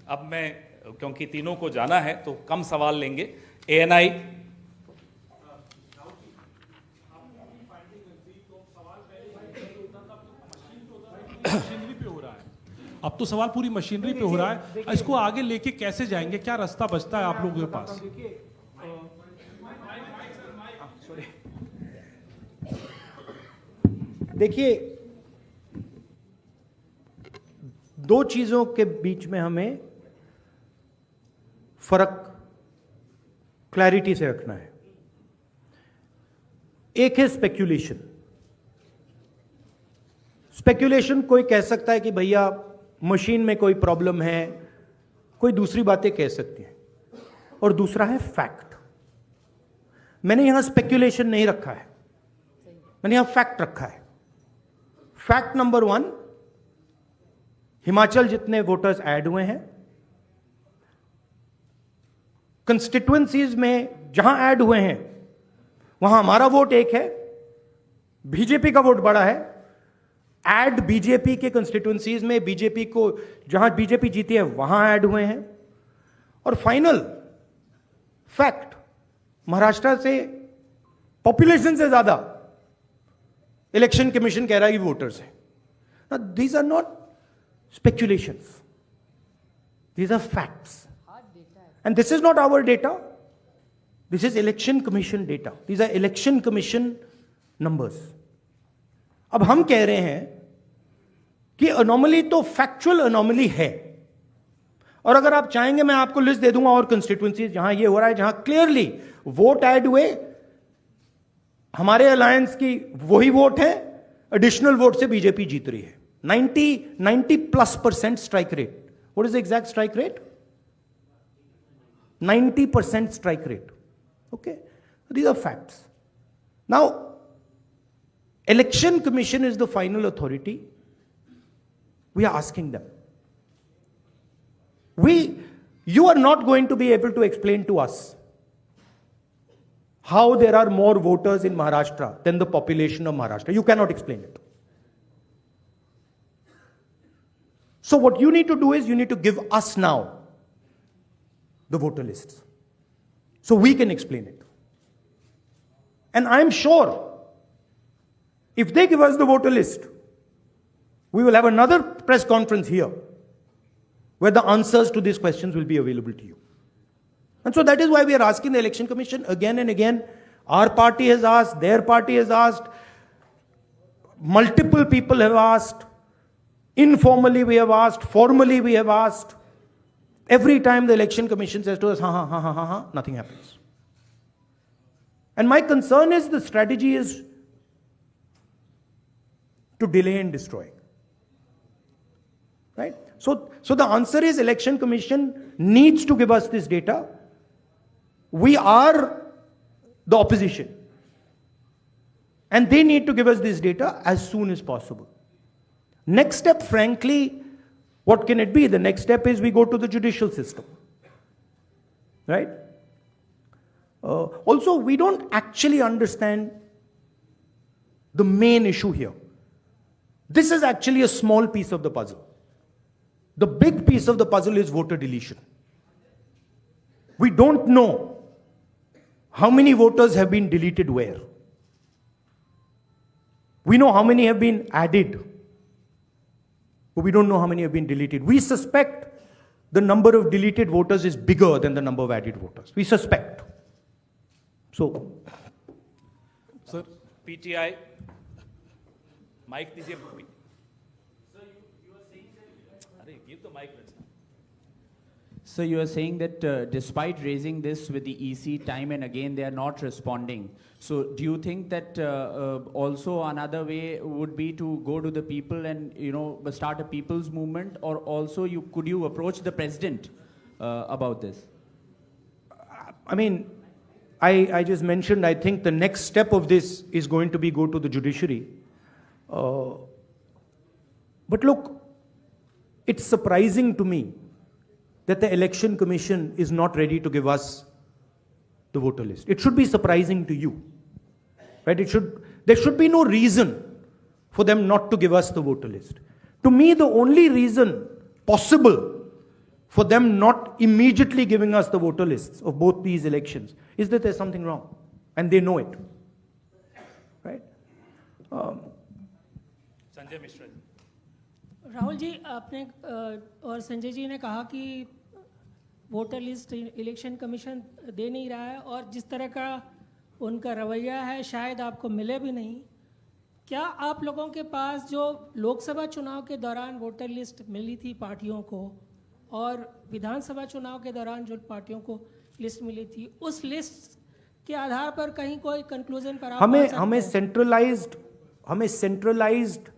अब मैं, क्योंकि तीनों को जाना है तो कम सवाल लेंगे। एएनआई। मशीनरी पे हो रहा है, अब तो सवाल पूरी मशीनरी पे हो रहा है। इसको आगे लेके कैसे जाएंगे, क्या रास्ता बचता है आप लोगों के पास? देखिए, दो चीजों के बीच में हमें फर्क क्लैरिटी से रखना है। एक है स्पेक्यूलेशन। स्पेक्यूलेशन कोई कह सकता है कि भैया मशीन में कोई प्रॉब्लम है, कोई दूसरी बातें कह सकती है, और दूसरा है फैक्ट। मैंने यहां स्पेक्यूलेशन नहीं रखा है, मैंने यहां फैक्ट रखा है। फैक्ट नंबर 1, हिमाचल जितने वोटर्स ऐड हुए हैं, कंस्टिट्युएंसीज में जहां ऐड हुए हैं वहां हमारा वोट एक है, बीजेपी का वोट बड़ा है। ऐड बीजेपी के कंस्टिट्युएंसीज में बीजेपी को जहां बीजेपी जीती है वहां ऐड हुए हैं। और फाइनल फैक्ट, महाराष्ट्र से पॉपुलेशन से ज्यादा इलेक्शन कमीशन कह रहा है कि वोटर्स है। These are not speculations, these are facts, and this is not our data, this is Election Commission data, these are Election Commission numbers. अब हम कह रहे हैं कि अनोमली तो फैक्चुअल अनोमली है, और अगर आप चाहेंगे मैं आपको लिस्ट दे दूंगा और कंस्टिट्युएंसीज जहां ये हो रहा है, जहां क्लियरली वोट ऐड हुए, हमारे अलायंस की वही वोट है, एडिशनल वोट से बीजेपी जीत रही है। 90+ % strike rate. What is the exact strike rate? 90% strike rate. Okay, these are facts. Now Election Commission is the final authority. We are asking them. You are not going to be able to explain to us how there are more voters in Maharashtra than the population of Maharashtra. You cannot explain it. So what you need to do is you need to give us now the voter lists so we can explain it. And I'm sure if they give us the voter list, we will have another press conference here where the answers to these questions will be available to you. And so that is why we are asking the Election Commission again and again. Our party has asked, their party has asked, multiple people have asked, informally we have asked, formally we have asked. Every time the Election Commission says to us, nothing happens. And my concern is the strategy is to delay and destroy. Right? So the answer is Election Commission needs to give us this data. We are the opposition. And they need to give us this data as soon as possible. Next step, frankly, what can it be? The next step is we go to the judicial system. Right? Also, we don't actually understand the main issue here. This is actually a small piece of the puzzle. The big piece of the puzzle is voter deletion. We don't know how many voters have been deleted where. We know how many have been added, but we don't know how many have been deleted. We suspect the number of deleted voters is bigger than the number of added voters. We suspect. So, sir, PTI. Mic दीजिए. Give the mic. So you are saying that despite raising this with the EC time and again, they are not responding. So do you think that also another way would be to go to the people and start a people's movement, or also could you approach the president about this? I mean, I just mentioned, I think the next step of this is going to be go to the judiciary. But look, it's surprising to me that the Election Commission is not ready to give us the voter list. It should be surprising to you, right? There should be no reason for them not to give us the voter list. To me, the only reason possible for them not immediately giving us the voter lists of both these elections is that there's something wrong, and they know it. Right? Sanjay Mishra ji. Rahul ji, आपने और संजय जी ने कहा कि voter list election commission दे नहीं रहा है, और जिस तरह का उनका रवैया है शायद आपको मिले भी नहीं। क्या आप लोगों के पास जो लोकसभा चुनाव के दौरान वोटर लिस्ट मिली थी पार्टियों को, और विधानसभा चुनाव के दौरान जो पार्टियों को लिस्ट मिली थी, उस लिस्ट के आधार पर कहीं कोई कंक्लूजन पर आप पहुंच सकते हैं? हमें सेंट्रलाइज्ड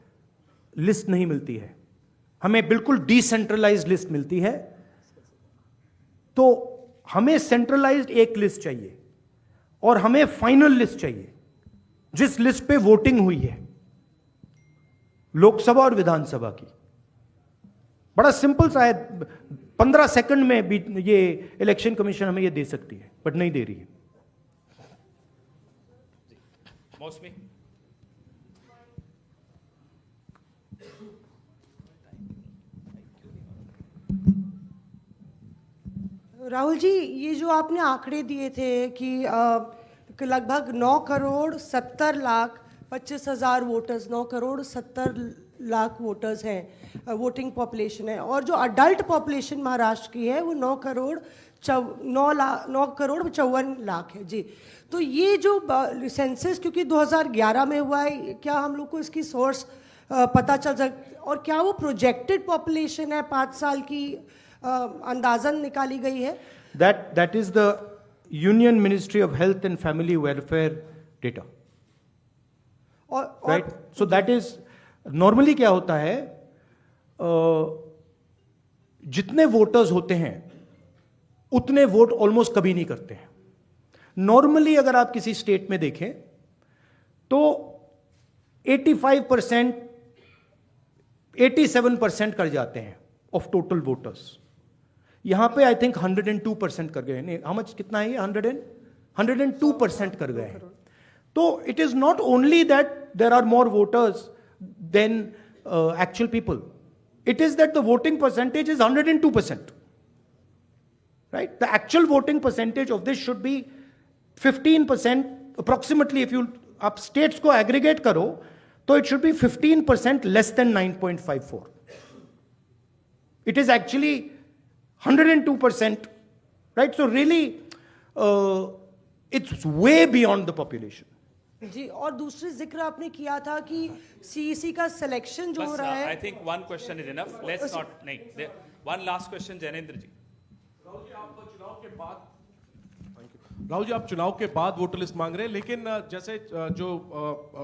लिस्ट नहीं मिलती है, हमें बिल्कुल डिसेंट्रलाइज्ड लिस्ट मिलती है। तो हमें सेंट्रलाइज्ड एक लिस्ट चाहिए और हमें फाइनल लिस्ट चाहिए जिस लिस्ट पे वोटिंग हुई है लोकसभा और विधानसभा की। बड़ा सिंपल सा है, 15 सेकंड में भी ये इलेक्शन कमीशन हमें ये दे सकती है, बट नहीं दे रही है। मौसमी। राहुल जी, ये जो आपने आंकड़े दिए थे कि लगभग 9 करोड़ 70 लाख 25,000 वोटर्स, 9 करोड़ 70 लाख वोटर्स हैं, वोटिंग पॉपुलेशन है, और जो अडल्ट पॉपुलेशन महाराष्ट्र की है वो 9 करोड़ 54 लाख है जी। तो ये जो सेंसस क्योंकि 2011 में हुआ है, क्या हम लोग को इसकी सोर्स पता चल सकता, और क्या वो प्रोजेक्टेड पॉपुलेशन है 5 साल की अंदाजन निकाली गई है? That is the Union Ministry of Health and Family Welfare data. Right? So that is normally क्या होता है, जितने वोटर्स होते हैं उतने वोट ऑलमोस्ट कभी नहीं करते हैं। नॉर्मली अगर आप किसी स्टेट में देखें तो 85%, 87% कर जाते हैं ऑफ टोटल वोटर्स। यहां पे आई थिंक 102% कर गए। नहीं, how much, कितना है ये? 102% कर गए हैं। तो it is not only that there are more voters than actual people, it is that the voting percentage is 102%. Right? The actual voting percentage of this should be 15% approximately. If you आप states को aggregate करो तो it should be 15% less than 9.54. It is actually 102%. Right? So really it's way beyond the population. जी, और दूसरी जिक्र आपने किया था कि सीईसी का सिलेक्शन जो हो रहा है। I think one question is enough. Let's not. नहीं, one last question, जैनेंद्र जी। राहुल जी, आप चुनाव के बाद वोटर लिस्ट मांग रहे हैं, लेकिन जैसे जो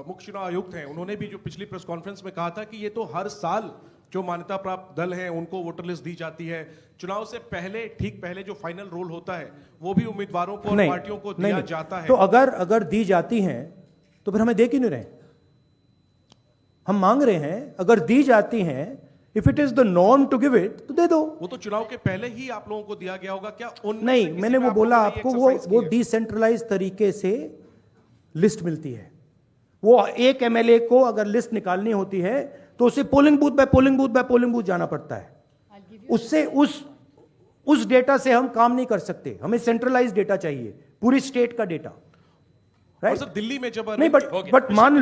मुख्य चुनाव आयुक्त हैं उन्होंने भी जो पिछली प्रेस कॉन्फ्रेंस में कहा था कि ये तो हर साल जो मान्यता प्राप्त दल हैं उनको वोटर लिस्ट दी जाती है। चुनाव से पहले, ठीक पहले जो फाइनल रोल होता है वो भी उम्मीदवारों को और पार्टियों को दिया जाता है। तो अगर दी जाती हैं तो फिर हमें दे क्यों नहीं रहे? हम मांग रहे हैं, अगर दी जाती हैं, if it is the norm to give it, तो दे दो। वो तो चुनाव के पहले ही आप लोगों को दिया गया होगा क्या? नहीं, मैंने वो बोला आपको, वो डिसेंट्रलाइज तरीके से लिस्ट मिलती है। वो एक एमएलए को अगर लिस्ट निकालनी होती है तो उसे polling booth by polling booth by polling booth जाना पड़ता है। उससे उस डेटा से हम काम नहीं कर सकते, हमें सेंट्रलाइज डेटा चाहिए, पूरी स्टेट का डेटा। राइट सर, दिल्ली में जब नहीं, बट मान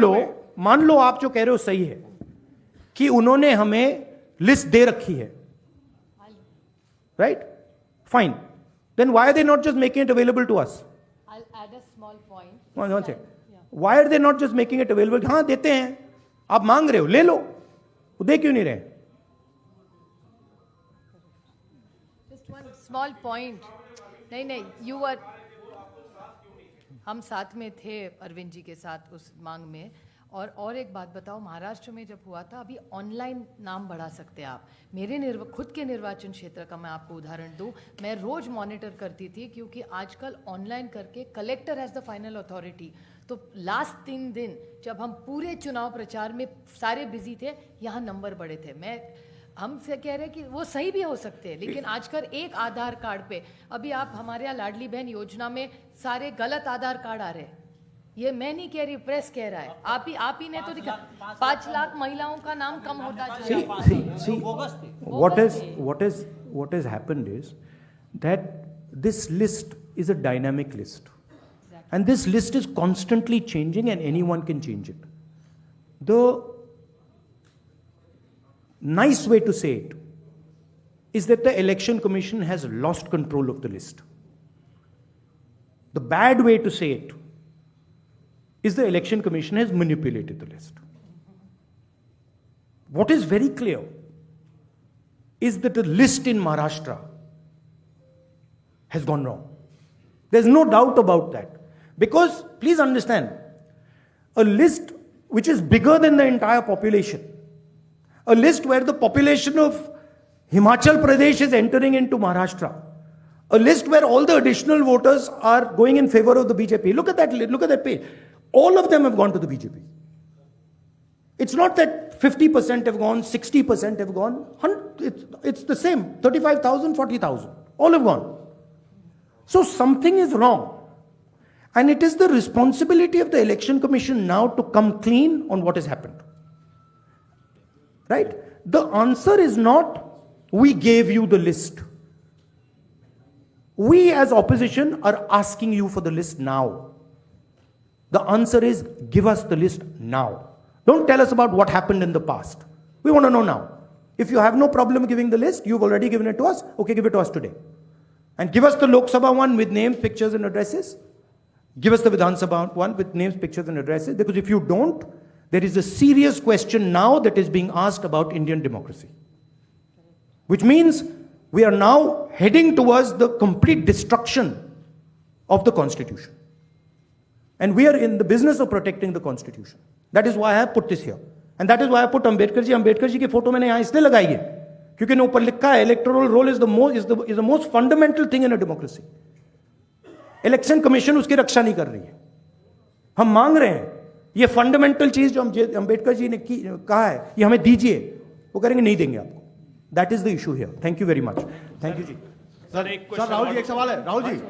लो आप जो कह रहे हो सही है कि उन्होंने हमें लिस्ट दे रखी है, right? Fine, then why are they not just making it available to us? I'll add a small point. One second. Why are they not just making it available? हाँ, देते हैं, आप मांग रहे हो, ले लो, वो दे क्यों नहीं रहे? Just one small point. नहीं, you were. हम साथ में थे अरविंद जी के साथ उस मांग में। और एक बात बताओ, महाराष्ट्र में जब हुआ था, अभी ऑनलाइन नाम बढ़ा सकते हैं आप। मेरे खुद के निर्वाचन क्षेत्र का मैं आपको उदाहरण दूं, मैं रोज मॉनिटर करती थी क्योंकि आजकल ऑनलाइन करके collector has the final authority. तो लास्ट 3 दिन जब हम पूरे चुनाव प्रचार में सारे बिजी थे, यहाँ नंबर बढ़े थे। हमसे कह रहे हैं कि वो सही भी हो सकते हैं, लेकिन आजकल एक आधार कार्ड पे, अभी आप हमारे यहाँ लाडली बहन योजना में सारे गलत आधार कार्ड आ रहे हैं। ये मैं नहीं कह रही, प्रेस कह रहा है। आप ही ने तो दिखा 5 लाख महिलाओं का नाम कम होता जा रहा है। See, what is what has happened is that this list is a dynamic list. And this list is constantly changing and anyone can change it. The nice way to say it is that the Election Commission has lost control of the list. The bad way to say it is the Election Commission has manipulated the list. What is very clear is that the list in Maharashtra has gone wrong. There's no doubt about that. Because, please understand, a list which is bigger than the entire population, a list where the population of Himachal Pradesh is entering into Maharashtra, a list where all the additional voters are going in favor of the BJP. Look at that page. All of them have gone to the BJP. It's not that 50% have gone, 60% have gone. It's the same. 35,000, 40,000. All have gone. So something is wrong. And it is the responsibility of the Election Commission now to come clean on what has happened. Right? The answer is not, we gave you the list. We as opposition are asking you for the list now. The answer is, give us the list now. Don't tell us about what happened in the past. We want to know now. If you have no problem giving the list, you've already given it to us, okay, give it to us today. And give us the Lok Sabha one with names, pictures and addresses. Give us the Vidhan Sabha one with names, pictures and addresses. Because if you don't, there is a serious question now that is being asked about Indian democracy. Which means we are now heading towards the complete destruction of the Constitution. And we are in the business of protecting the Constitution. That is why I have put this here. And that is why I put Ambedkar ji. Ambedkar ji की photo मैंने यहाँ इसलिए लगाई है क्योंकि ऊपर लिखा है electoral roll is the most fundamental thing in a democracy. Election commission उसकी रक्षा नहीं कर रही है. हम मांग रहे हैं ये फंडामेंटल चीज जो अंबेडकर जी ने कहा है ये हमें दीजिए. वो करेंगे नहीं देंगे आपको. That is the issue here. Thank you very much. Thank you जी. सर राहुल जी एक सवाल है. राहुल जी